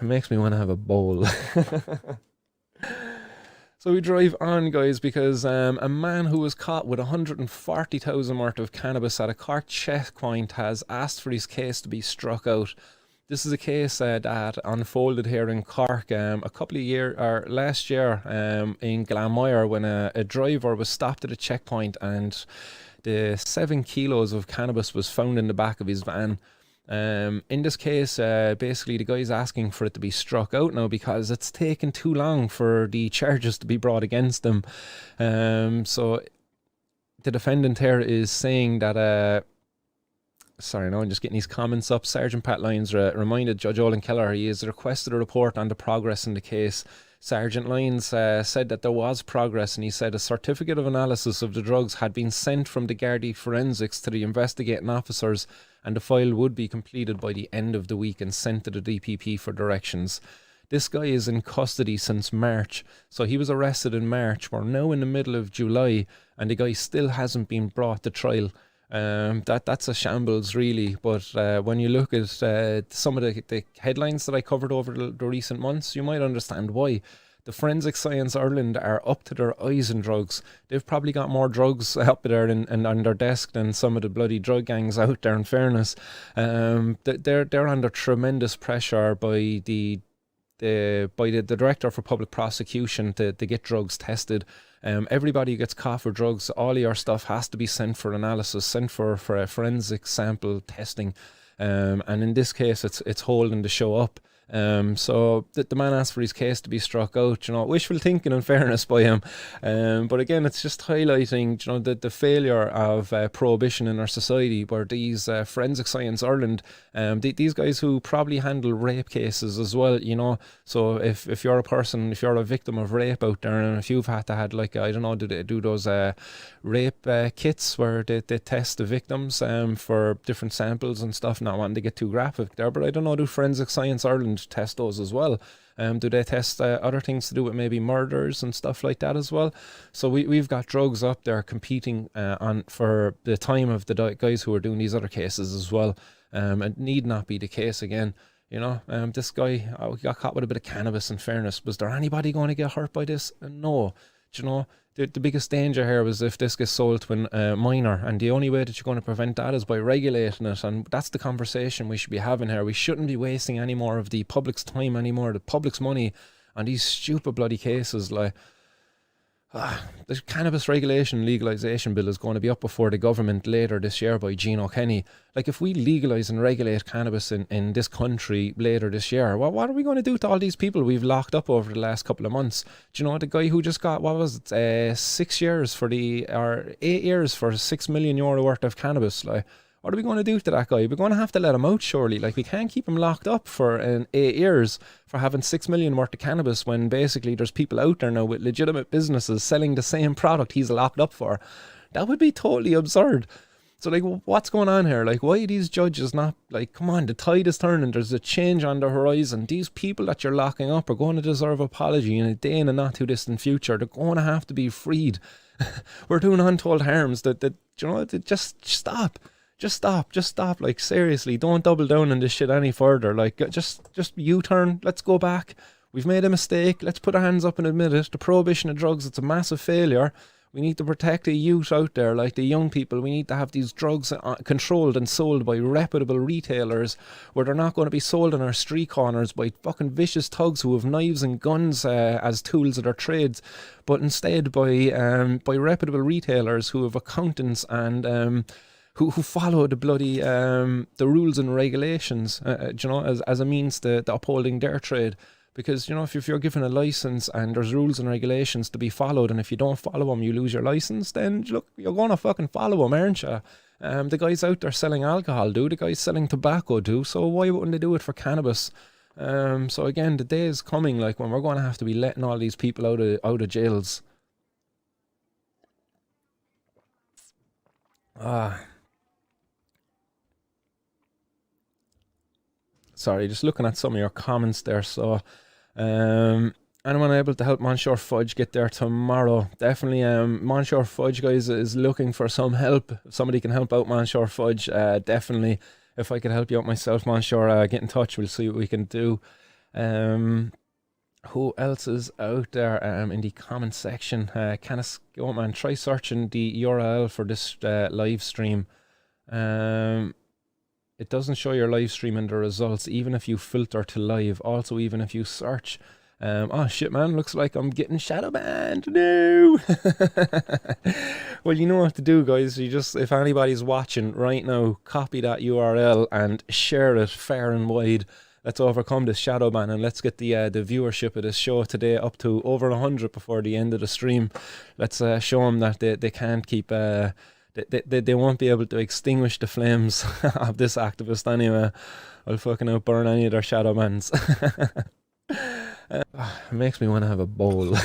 makes me want to have a bowl. So we drive on, guys, because a man who was caught with 140,000 worth of cannabis at a Cork checkpoint has asked for his case to be struck out. This is a case that unfolded here in Cork a couple of years, or last year, in Glanmire, when a driver was stopped at a checkpoint and the 7 kilos of cannabis was found in the back of his van. In this case, basically the guy's asking for it to be struck out now because it's taken too long for the charges to be brought against him. So the defendant here is saying that sorry, no, I'm just getting these comments up. Sergeant Pat Lyons reminded Judge Olin Keller he has requested a report on the progress in the case. Sergeant Lyons said that there was progress, and he said a certificate of analysis of the drugs had been sent from the Gardaí forensics to the investigating officers, and the file would be completed by the end of the week and sent to the DPP for directions. This guy is in custody since March, so he was arrested in March. We're now in the middle of July, and the guy still hasn't been brought to trial. That's a shambles, really. But when you look at some of the headlines that I covered over the recent months, you might understand why. The Forensic Science Ireland are up to their eyes in drugs. They've probably got more drugs up there and on their desk than some of the bloody drug gangs out there, in fairness. They're under tremendous pressure by the Director for Public Prosecution to get drugs tested. Everybody who gets caught for drugs, all of your stuff has to be sent for analysis, sent for a forensic sample testing. And in this case, it's holding to show up. So the man asked for his case to be struck out. You know, wishful thinking, in fairness, by him. But again, it's just highlighting, you know, the failure of prohibition in our society, where these Forensic Science Ireland, these guys who probably handle rape cases as well, you know. So if you're a person, if you're a victim of rape out there, and if you've had to had, like, I don't know, do they do those rape kits where they test the victims for different samples and stuff? Not wanting to get too graphic there, but I don't know, do Forensic Science Ireland test those as well? Do they test other things to do with maybe murders and stuff like that as well? So we've got drugs up there competing on for the time of the guys who are doing these other cases as well. It need not be the case again. You know, this guy got caught with a bit of cannabis, in fairness. Was there anybody going to get hurt by this? No. Do you know, the biggest danger here was if this gets sold to a minor, and the only way that you're going to prevent that is by regulating it. And that's the conversation we should be having here. We shouldn't be wasting any more of the public's time anymore, the public's money, on these stupid bloody cases. Like, the Cannabis Regulation and Legalisation Bill is going to be up before the government later this year by Gino Kenny. Like, if we legalise and regulate cannabis in this country later this year, what are we going to do to all these people we've locked up over the last couple of months? Do you know, the guy who just got, what was it, 6 years or 8 years for €6 million worth of cannabis? Like, what are we going to do to that guy? We're going to have to let him out, surely. Like, we can't keep him locked up for 8 years for having 6 million worth of cannabis, when basically there's people out there now with legitimate businesses selling the same product he's locked up for. That would be totally absurd. So, like, what's going on here? Like, why are these judges not, like, come on, the tide is turning, there's a change on the horizon. These people that you're locking up are going to deserve apology in a day in a not too distant future. They're going to have to be freed. We're doing untold harms that you know, just stop. Just stop, like, seriously, don't double down on this shit any further. Like, just U-turn, let's go back. We've made a mistake, let's put our hands up and admit it. The prohibition of drugs, it's a massive failure. We need to protect the youth out there, like the young people. We need to have these drugs controlled and sold by reputable retailers, where they're not going to be sold on our street corners by fucking vicious thugs who have knives and guns as tools of their trades, but instead by reputable retailers who have accountants and who follow the bloody the rules and regulations, you know, as a means to upholding their trade. Because, you know, if you're given a license and there's rules and regulations to be followed, and if you don't follow them, you lose your license, then look, you're going to fucking follow them, aren't you? The guys out there selling alcohol do, the guys selling tobacco do, so why wouldn't they do it for cannabis? So again, the day is coming, like, when we're going to have to be letting all these people out of jails. Sorry, just looking at some of your comments there. So, anyone able to help Monsieur Fudge get there tomorrow? Definitely, Monsieur Fudge, guys, is looking for some help. If somebody can help out Monsieur Fudge, definitely. If I could help you out myself, Monsieur, get in touch. We'll see what we can do. Who else is out there in the comment section? Go man, try searching the URL for this live stream. It doesn't show your live stream in the results, even if you filter to live. Also, even if you search. Oh shit, man! Looks like I'm getting shadow banned. No. Well, you know what to do, guys. You just, if anybody's watching right now, copy that URL and share it far and wide. Let's overcome this shadow ban and let's get the viewership of this show today up to over 100 before the end of the stream. Let's show them that they can't keep. They won't be able to extinguish the flames of this activist anyway. I'll fucking outburn any of their shadow bans. It makes me want to have a bowl.